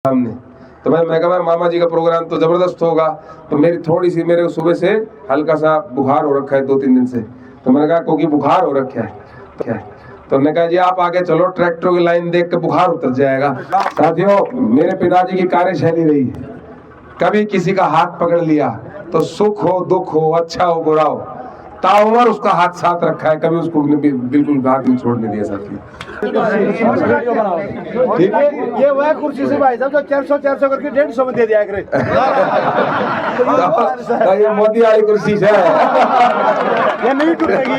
सामने। तो मैं कहा मामा जी का प्रोग्राम तो जबरदस्त होगा। तो मेरी थोड़ी सी मेरे सुबह से हल्का सा बुखार हो रखा है 2-3 दिन से। तो मैंने कहा क्योंकि बुखार हो रखा है तो क्या है, तो उन्होंने कहा जी आप आगे चलो, ट्रैक्टरों की लाइन देख के बुखार उतर जाएगा। साथियों, मेरे पिताजी की कार्यशैली रही है, कभी किसी का हाथ पकड़ लिया तो सुख हो दुख हो अच्छा हो बुरा हो ताउमर उसका हाथ साथ रखा है, कभी उसको बिल्कुल हाथ नहीं छोड़ने दिया साथी। ठीक है, ये वह कुर्सी से भाई साहब जो 400 करके 150 में दे दिया करे। तो ये मोदी वाली कुर्सी है, ये नहीं टूटेगी।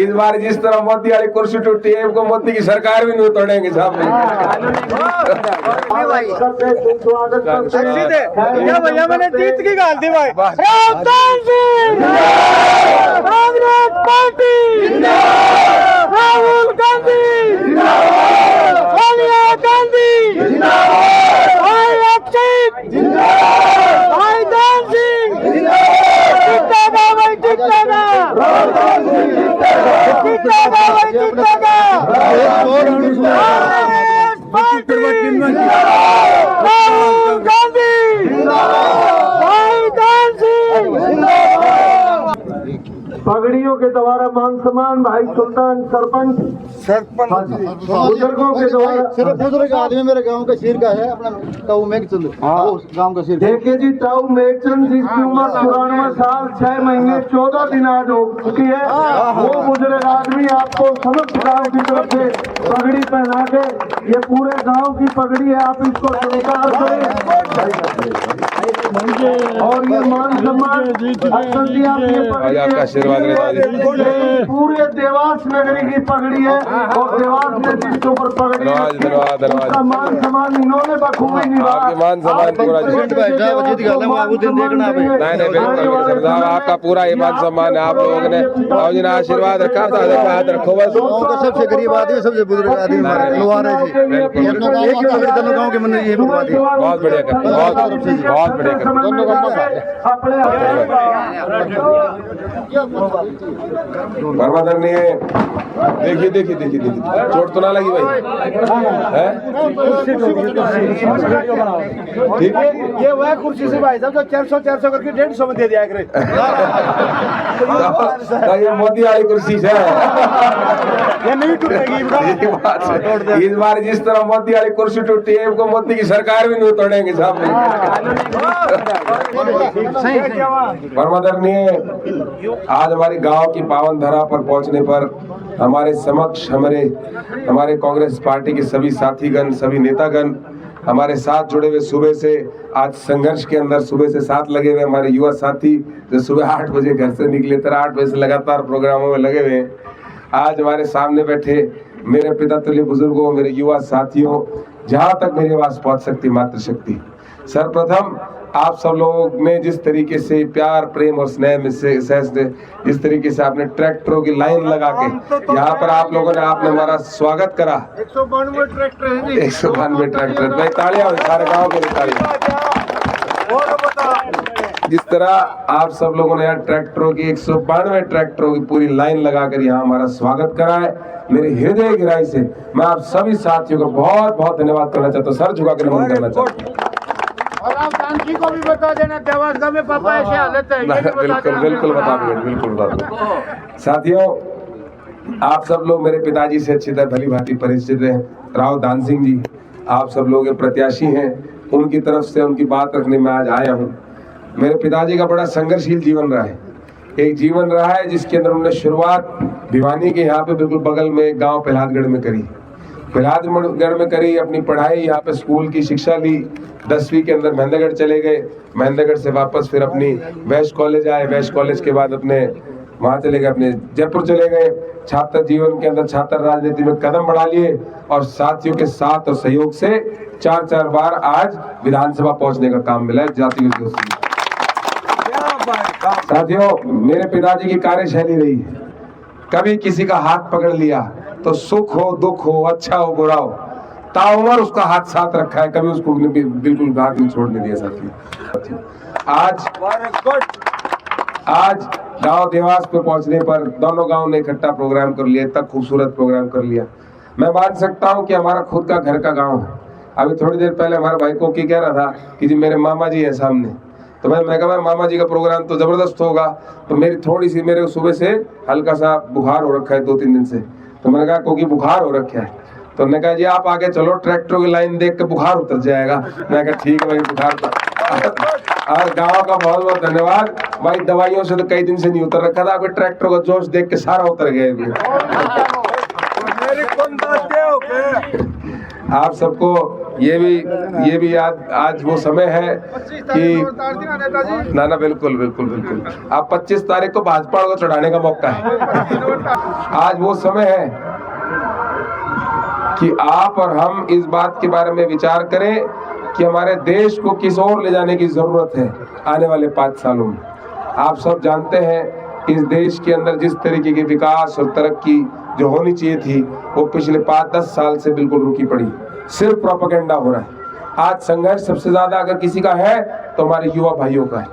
इस बार जिस तरह मोदी वाली कुर्सी टूटी है, इनको मोदी की सरकार भी नहीं तोड़ेंगे साहब। भैया मैंने जीत की गाल दी भाई। कांग्रेस पार्टी, राहुल गांधी, सोनिया गांधी, भाई अक्षित, भाई दान सिंह, जितेगा भाई जितेगा, जितेगा भाई जितेगा। कांग्रेस पार्टी, राहुल गांधी, भाई दान सिंह। पगड़ियों के द्वारा मान सम्मान भाई सुल्तान सरपंच बुजुर्गों के द्वारा। सिर्फ बुजुर्ग आदमी मेरे गांव का शीर का है, अपना ताऊ मेघचंद गांव का शीर। देखिए जी, ताऊ मेघचंद जिसकी उम्र 94 साल 6 महीने 14 दिन आज हो चुकी है, वो बुजुर्ग आदमी आपको समस्त गांव की तरफ से पगड़ी पहना के, ये पूरे गांव की पगड़ी है, आप इसको स्वीकार करें और ये मान सम्मान अक्सर जी आप ये पगड़ी आपका आशीर्वाद रहे। पूरे देवास नगरी की पगड़ी है और देवास ने जिसके ऊपर पगड़ी है उसका मान सम्मान इन्होंने बखूबी निभाया। मान सम्मान पूरा नहीं, आपका पूरा ईमान सम्मान है। आप लोगों ने आशीर्वाद रखा था, हाथ रखो बस। सबसे गरीब आदमी, सबसे बुजुर्ग आदमी गाँव के मंदिर ये बहुत बढ़िया कर, बहुत बढ़िया कर। परमादरणीय, देखिए चोट तो ना लगी भाई है? ठीक है, ये वह कुर्सी से भाई साहब जो 400 करके 150 में दे दिया करे। तो ये मोदी वाली कुर्सी है, ये नहीं टूटेगी। इस बार जिस तरह मोदी वाली कुर्सी टूटी है, इनको मोदी की सरकार भी नहीं तोड़ेंगे साहब। परमादरणीय, आज हमारी गांव की पावन धरा पर पहुंचने पर हमारे समक्ष हमारे कांग्रेस पार्टी के सभी साथीगण, सभी नेतागण हमारे साथ जुड़े हुए, सुबह से आज संघर्ष के अंदर सुबह से साथ लगे हुए हमारे युवा साथी जो सुबह 8 बजे घर से निकले थे, 8 बजे से लगातार प्रोग्रामों में लगे हुए हैं। आज हमारे सामने बैठे मेरे पिता तुल्य बुजुर्गों, मेरे युवा साथियों, जहां तक मेरी आवाज पहुंच सकती मातृशक्ति, सर्वप्रथम आप सब लोग ने जिस तरीके से प्यार प्रेम और स्नेह में से जिस तरीके से आपने ट्रैक्टरों की लाइन लगा के यहाँ पर आप लोगों ने आपने हमारा स्वागत करा। 192 ट्रैक्टर है जी, 192 ट्रैक्टर। भाई तालियां सारे गांव के लिए तालियां। जिस तरह आप सब लोगों ने यहाँ ट्रैक्टरों की 192 ट्रैक्टरों की पूरी लाइन लगाकर यहाँ हमारा स्वागत करा है, मेरे हृदय गहराई से मैं आप सभी साथियों को बहुत बहुत धन्यवाद करना चाहता हूँ, सर झुका कर नमन करना चाहता हूँ। और आप जानकी को भी बता देना, देवास गांव में पापा ऐसे हालत है। बिल्कुल बता दूंगा। साथियों, आप सब लोग मेरे पिताजी से अच्छी तरह भली भांति परिचित हैं। राव दान सिंह जी आप सब लोग प्रत्याशी हैं, उनकी तरफ से उनकी बात रखने में आज आया हूँ। मेरे पिताजी का बड़ा संघर्षशील जीवन रहा है, एक जीवन रहा है जिसके अंदर उन्होंने शुरुआत भिवानी के यहाँ पे बिल्कुल बगल में गांव प्रहलादगढ़ में करी। प्रहलादगढ़ में करी अपनी पढ़ाई, यहाँ पे स्कूल की शिक्षा ली। 10वीं के अंदर महेंद्रगढ़ चले गए, महेंद्रगढ़ से वापस फिर अपनी वैश्य कॉलेज आए, वैश्य कॉलेज के बाद अपने वहाँ चले गए, अपने जयपुर चले गए। छात्र जीवन के अंदर छात्र राजनीति में कदम बढ़ा लिए और साथियों के साथ और सहयोग से 4 बार आज विधानसभा पहुंचने का काम मिला है जाति दोस्ती। साथियों, मेरे पिताजी की कार्यशैली रही है, कभी किसी का हाथ पकड़ लिया तो सुख हो दुख हो अच्छा हो बुरा हो ताउमर उसका हाथ साथ रखा है, कभी उसको बिल्कुल हाथ नहीं छोड़ने दिया साथी। आज गांव देवास पे पहुंचने पर दोनों गांव ने इकट्ठा प्रोग्राम कर लिया, तक खूबसूरत प्रोग्राम कर लिया। मैं मान सकता हूं कि हमारा खुद का घर का गांव है, अभी थोड़ी देर पहले हमारे भाई को की कह रहा था कि जी मेरे मामा जी हैं सामने, तो मैं कहा मामा जी का प्रोग्राम तो जबरदस्त होगा। तो मेरी थोड़ी सी, मेरे सुबह से हल्का सा बुखार हो रखा है 2-3 दिन से, तो मैंने कहा क्योंकि बुखार हो रखा है, तो उन्होंने कहा जी आप आगे चलो, ट्रैक्टर की लाइन देख के बुखार उतर जाएगा। मैं कहा ठीक है भाई, बुखार और गाँव का बहुत बहुत धन्यवाद भाई, दवाइयों से तो कई दिन से नहीं उतर रखा था, आपके ट्रैक्टर का जोश देख के सारा उतर गया। आप सबको ये भी याद, आज वो समय है कि ना बिल्कुल बिल्कुल बिल्कुल, आप 25 तारीख को भाजपा को चढ़ाने का मौका है। आज वो समय है कि आप और हम इस बात के बारे में विचार करें कि हमारे देश को किस ओर ले जाने की जरूरत है आने वाले 5 सालों में। आप सब जानते हैं इस देश के अंदर जिस तरीके की विकास और तरक्की जो होनी चाहिए थी वो पिछले 5-10 साल से बिल्कुल रुकी पड़ी, सिर्फ प्रोपेगेंडा हो रहा है। आज संघर्ष सबसे ज्यादा अगर किसी का है तो हमारे युवा भाइयों का है।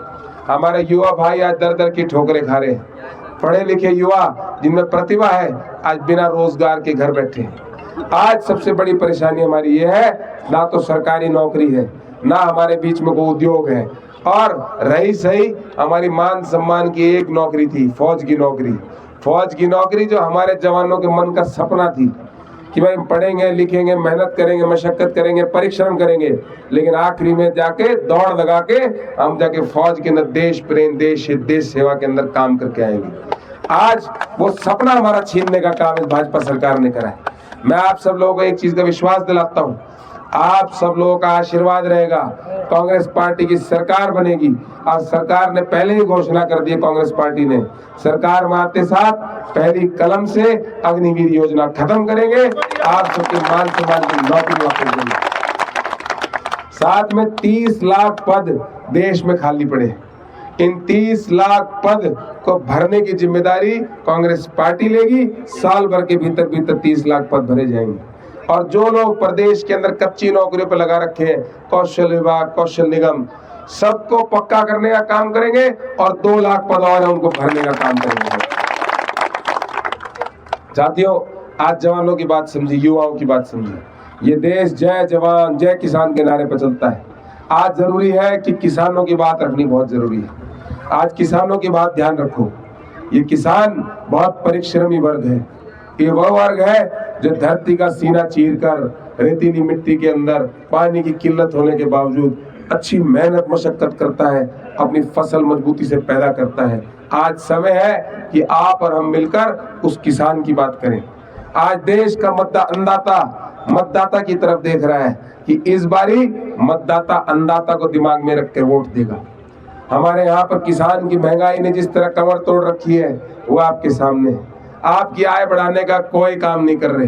हमारे युवा भाई आज दर दर की ठोकरें खा रहे हैं। पढ़े लिखे युवा जिनमें प्रतिभा है आज बिना रोजगार के घर बैठे हैं। आज सबसे बड़ी परेशानी हमारी ये है, ना तो सरकारी नौकरी है, ना हमारे बीच में कोई उद्योग है, और रही सही हमारी मान सम्मान की एक नौकरी थी, फौज की नौकरी। फौज की नौकरी जो हमारे जवानों के मन का सपना थी कि भाई पढ़ेंगे लिखेंगे, मेहनत करेंगे, मशक्कत करेंगे, परिश्रम करेंगे, लेकिन आखिरी में जाके दौड़ लगा के हम जाके फौज के अंदर देश प्रेम, देश हित, देश सेवा के अंदर काम करके आएंगे। आज वो सपना हमारा छीनने का काम इस भाजपा सरकार ने करा है। मैं आप सब लोगों को एक चीज का विश्वास दिलाता हूँ, आप सब लोगों का आशीर्वाद रहेगा, कांग्रेस पार्टी की सरकार बनेगी। और सरकार ने पहले ही घोषणा कर दी, कांग्रेस पार्टी ने सरकार में आते साथ पहली कलम से अग्निवीर योजना खत्म करेंगे, आप सबके मान सम्मान की नौकरी वापस देंगे। साथ में 30 लाख पद देश में खाली पड़े, इन 30 लाख पद को भरने की जिम्मेदारी कांग्रेस पार्टी लेगी। साल भर के भीतर 30 लाख पद भरे जाएंगे। और जो लोग प्रदेश के अंदर कच्ची नौकरियों पर लगा रखे हैं, कौशल विभाग, कौशल निगम, सबको पक्का करने का काम करेंगे और 2 लाख पद और है उनको भरने का काम करेंगे। साथियों, आज जवानों की बात समझी, युवाओं की बात समझी। ये देश जय जवान जय किसान के नारे पर चलता है। आज जरूरी है कि किसानों की बात रखनी बहुत जरूरी है। आज किसानों की बात ध्यान रखो। ये किसान बहुत परिश्रमी वर्ग है। ये वह वर्ग है जो धरती का सीना चीरकर रेतीली मिट्टी के अंदर पानी की किल्लत होने के बावजूद अच्छी मेहनत मशक्कत करता है, अपनी फसल मजबूती से पैदा करता है। आज समय है कि आप और हम मिलकर उस किसान की बात करें। आज देश का मतदाता की तरफ देख रहा है कि इस बारी मतदाता अन्नदाता को दिमाग में रख कर वोट देगा। हमारे यहाँ पर किसान की महंगाई ने जिस तरह कमर तोड़ रखी है वो आपके सामने है। आपकी आय बढ़ाने का कोई काम नहीं कर रहे।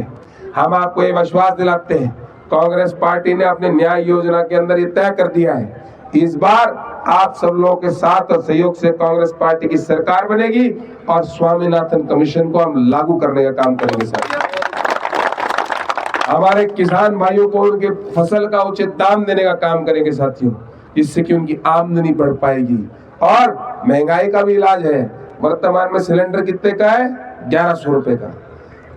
हम आपको ये विश्वास दिलाते हैं, कांग्रेस पार्टी ने अपने न्याय योजना के अंदर ये तय कर दिया है, इस बार आप सब लोगों के साथ और सहयोग से कांग्रेस पार्टी की सरकार बनेगी और स्वामीनाथन कमीशन को हम लागू करने का काम करेंगे। साथ हमारे किसान भाइयों को उनके फसल का उचित दाम देने का काम करेंगे साथियों, जिससे कि उनकी आमदनी बढ़ पाएगी। और महंगाई का भी इलाज है। वर्तमान में सिलेंडर कितने का है? 1100 रुपए का।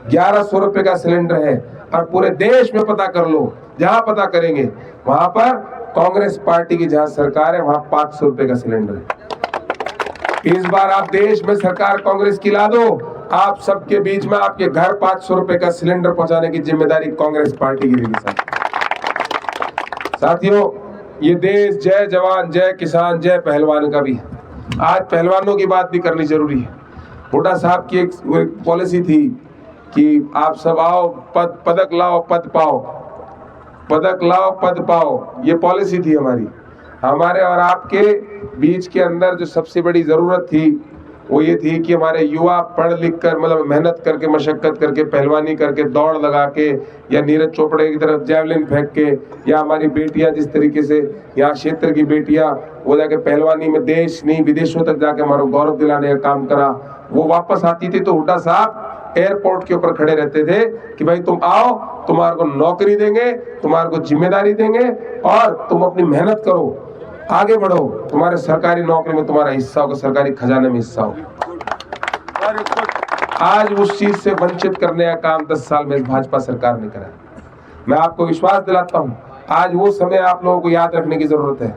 1100 रुपए का सिलेंडर है। और पूरे देश में पता कर लो, जहां पता करेंगे वहां पर कांग्रेस पार्टी की जहां सरकार है वहां 500 रुपए का सिलेंडर है। इस बार आप देश में सरकार कांग्रेस की ला दो, आप सबके बीच में आपके घर 500 रुपए का सिलेंडर पहुंचाने की जिम्मेदारी कांग्रेस पार्टी की रहेगी। साथियों, ये देश जय जवान जय किसान जय पहलवान का भी है। आज पहलवानों की बात भी करनी जरूरी है। हुड्डा साहब की एक पॉलिसी थी कि आप सब आओ, पदक लाओ पद पाओ, पदक लाओ पद पाओ। ये पॉलिसी थी हमारी। हमारे और आपके बीच के अंदर जो सबसे बड़ी जरूरत थी वो ये थी कि हमारे युवा पढ़ लिख कर, मतलब मेहनत करके, मशक्कत करके, पहलवानी करके, दौड़ लगा के, या नीरज चोपड़े की तरफ जैवलिन फेंक के, या हमारी बेटियां जिस तरीके से यहाँ क्षेत्र की बेटियां वो जाके पहलवानी में देश नहीं विदेशों तक जाके हमारा गौरव दिलाने का काम करा, वो वापस आती थी तो हुड्डा साहब एयरपोर्ट के ऊपर खड़े रहते थे कि भाई तुम आओ, तुम्हारे को नौकरी देंगे, तुम्हारे को जिम्मेदारी देंगे और तुम अपनी मेहनत करो, आगे बढ़ो, तुम्हारे सरकारी नौकरी में तुम्हारा हिस्सा होगा, सरकारी खजाने में हिस्सा होगा। आज उस चीज से वंचित करने का काम 10 साल में भाजपा सरकार ने करा। मैं आपको विश्वास दिलाता हूं आज वो समय आप लोगों को याद रखने की जरूरत है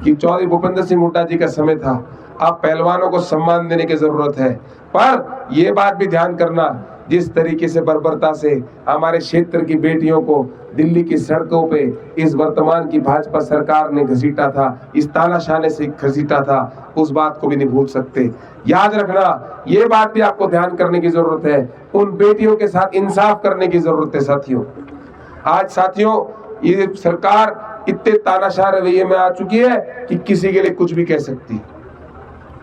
कि चौधरी भूपेंद्र सिंह हुड्डा जी का समय था। अब पहलवानों को सम्मान देने की जरूरत है, पर ये बात भी ध्यान करना, जिस तरीके से बर्बरता से हमारे क्षेत्र की बेटियों को दिल्ली की सड़कों पे इस वर्तमान की भाजपा सरकार ने घसीटा था, इस तानाशाही से घसीटा था, उस बात को भी नहीं भूल सकते। याद रखना, ये बात भी आपको ध्यान करने की जरूरत है, उन बेटियों के साथ इंसाफ करने की जरूरत है साथियों। आज साथियों ये सरकार इतने तानाशाह रवैये में आ चुकी है कि किसी के लिए कुछ भी कह सकती है।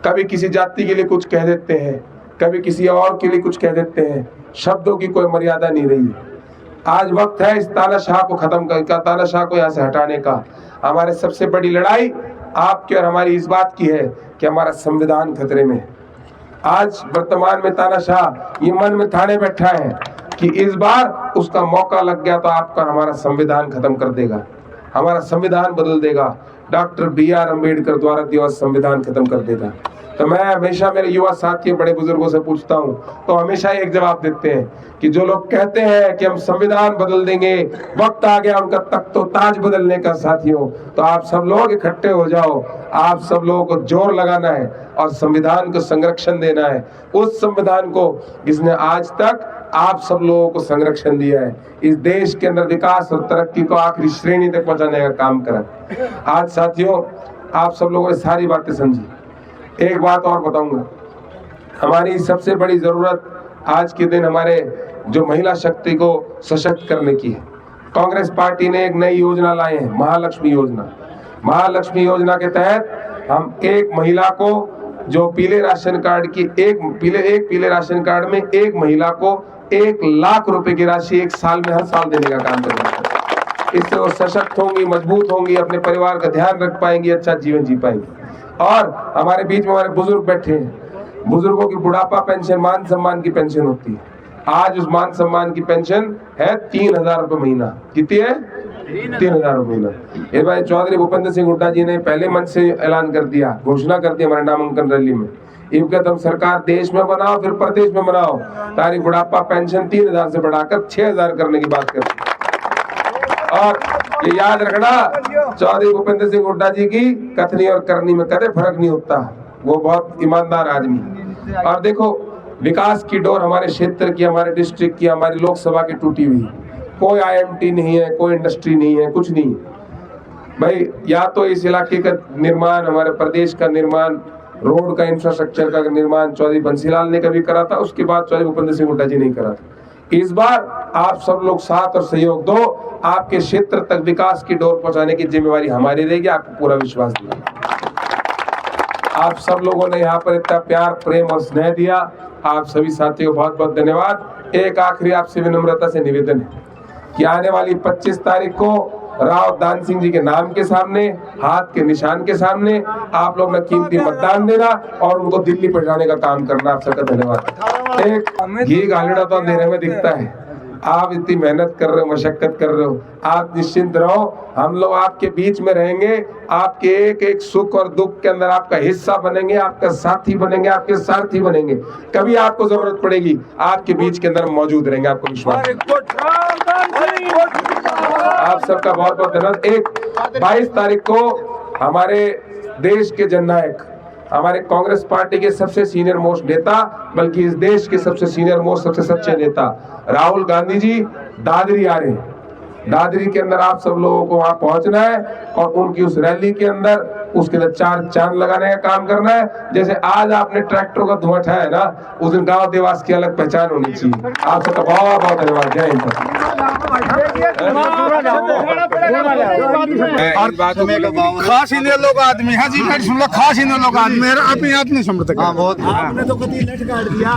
कभी किसी जाति के लिए कुछ कह देते हैं, कभी किसी और के लिए कुछ कह देते हैं, शब्दों की कोई मर्यादा नहीं रही। आज वक्त है इस तानाशाह को खत्म करने, तानाशाह को यहाँ से हटाने का। हमारे सबसे बड़ी लड़ाई आपकी और हमारी इस बात की है कि हमारा संविधान खतरे में है। आज वर्तमान में तानाशाह ये मन में ठाने बैठा है कि इस बार उसका मौका लग गया तो आपका हमारा संविधान खत्म कर देगा, हमारा संविधान बदल देगा, डॉक्टर BR अम्बेडकर द्वारा दिया संविधान खत्म कर देगा। तो मैं हमेशा मेरे युवा साथी बड़े बुजुर्गों से पूछता हूं, तो हमेशा एक जवाब देते हैं कि जो लोग कहते हैं कि हम संविधान बदल देंगे, वक्त आ गया उनका तख्तो ताज बदलने का साथियों, तो आप सब लोग इकट्ठे हो जाओ। आप सब लोगों को जोर लगाना है और संविधान को संरक्षण देना है, उस संविधान को जिसने आज तक आप सब लोगों को संरक्षण दिया है, इस देश के अंदर विकास और तरक्की को आखिरी श्रेणी तक पहुंचाने का काम करा। आज साथियों आप सब लोगों ने सारी बातें समझी। एक बात और बताऊंगा, हमारी सबसे बड़ी जरूरत आज के दिन हमारे जो महिला शक्ति को सशक्त करने की है। कांग्रेस पार्टी ने एक नई योजना लाए हैं, महालक्ष्मी योजना। महालक्ष्मी योजना के तहत हम एक महिला को जो पीले राशन कार्ड की एक पीले राशन कार्ड में एक महिला को 1 लाख रुपए की राशि 1 साल में हर साल देने का काम करेंगे। इससे वो सशक्त होंगी, मजबूत होंगी, अपने परिवार का ध्यान रख पाएंगी, अच्छा जीवन जी पाएंगी। और हमारे बीच में हमारे बुजुर्ग बैठे हैं, बुजुर्गों की बुढ़ापा पेंशन मान सम्मान की पेंशन होती है। आज उस मान सम्मान की पेंशन है 3000 रुपए महीना। कितनी है? 3000 रुपए महीना। ये भाई चौधरी भूपेंद्र सिंह हुड्डा जी ने पहले मंच से ऐलान कर दिया, घोषणा कर दी हमारे नामांकन रैली में, इनका तुम सरकार देश में बनाओ फिर प्रदेश में बनाओ, तारी बुढ़ापा पेंशन 3000 से बढ़ाकर 6000 करने की बात करती। और ये याद रखना, चौधरी भूपेंद्र सिंह हुड्डा जी की कथनी और करनी में कदे फर्क नहीं होता, वो बहुत ईमानदार आदमी। और देखो विकास की डोर हमारे क्षेत्र की, हमारे डिस्ट्रिक्ट की, हमारी लोकसभा की टूटी हुई, कोई IMT नहीं है, कोई इंडस्ट्री नहीं है, कुछ नहीं है भाई। या तो इस इलाके का निर्माण, हमारे प्रदेश का निर्माण, रोड का इंफ्रास्ट्रक्चर का निर्माण चौधरी बंसीलाल ने कभी करा था, उसके बाद चौधरी भूपेंद्र सिंह हुड्डा जी नहीं करा था। इस बार आप सब लोग साथ और सहयोग दो, आपके क्षेत्र तक विकास की डोर पहुंचाने की जिम्मेवारी हमारी रहेगी, आपको पूरा विश्वास दिया। आप सब लोगों ने यहाँ पर इतना प्यार, प्रेम और स्नेह दिया, आप सभी साथियों बहुत बहुत धन्यवाद। एक आखिरी आपसे विनम्रता से निवेदन है कि आने वाली 25 तारीख को राव दान सिंह जी के नाम के सामने, हाथ के निशान के सामने आप लोग ने कीमती मतदान देना और उनको दिल्ली पहुंचाने का काम करना। आप सबका धन्यवाद। एक घी गालड़ा तो अंधेरे में दिखता है, आप इतनी मेहनत कर रहे हो, मशक्कत कर रहे हो, आप निश्चिंत रहो, हम लोग आपके बीच में रहेंगे, आपके एक एक सुख और दुख के अंदर आपका हिस्सा बनेंगे, आपका साथी बनेंगे, आपके सारथी बनेंगे। कभी आपको जरूरत पड़ेगी आपके बीच के अंदर मौजूद रहेंगे, आपको विश्वास। आप सबका बहुत बहुत धन्यवाद। 22 तारीख को हमारे देश के जननायक, हमारे कांग्रेस पार्टी के सबसे सीनियर मोस्ट नेता, बल्कि इस देश के सबसे सीनियर मोस्ट, सबसे सच्चे नेता राहुल गांधी जी दादरी आ रहे हैं। दादरी के अंदर आप सब लोगों को वहां पहुंचना है और उनकी उस रैली के अंदर उसके अंदर 4 चांद लगाने का काम करना है। जैसे आज आपने ट्रैक्टरों का धुआं उठाया है ना, उस दिन गांव देवास की अलग पहचान होनी चाहिए। आप सबका बहुत बहुत धन्यवाद। जय हिंद। खास इंद्र लोग आदमी है जी, मैं सुन लो खास इंद्र लोग आदमी है, अपने आप नहीं समझते। आपने तो कभी लेट काट दिया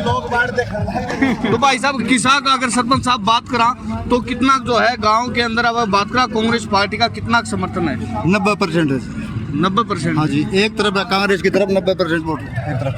लोग बाढ़ देख। तो भाई साहब किसान का अगर सरपंच साहब बात करा तो कितना जो है गांव के अंदर अगर बात करा कांग्रेस पार्टी का कितना समर्थन है? 90%। 90%। हाँ जी, एक तरफ कांग्रेस की तरफ 90% वोट एक तरफ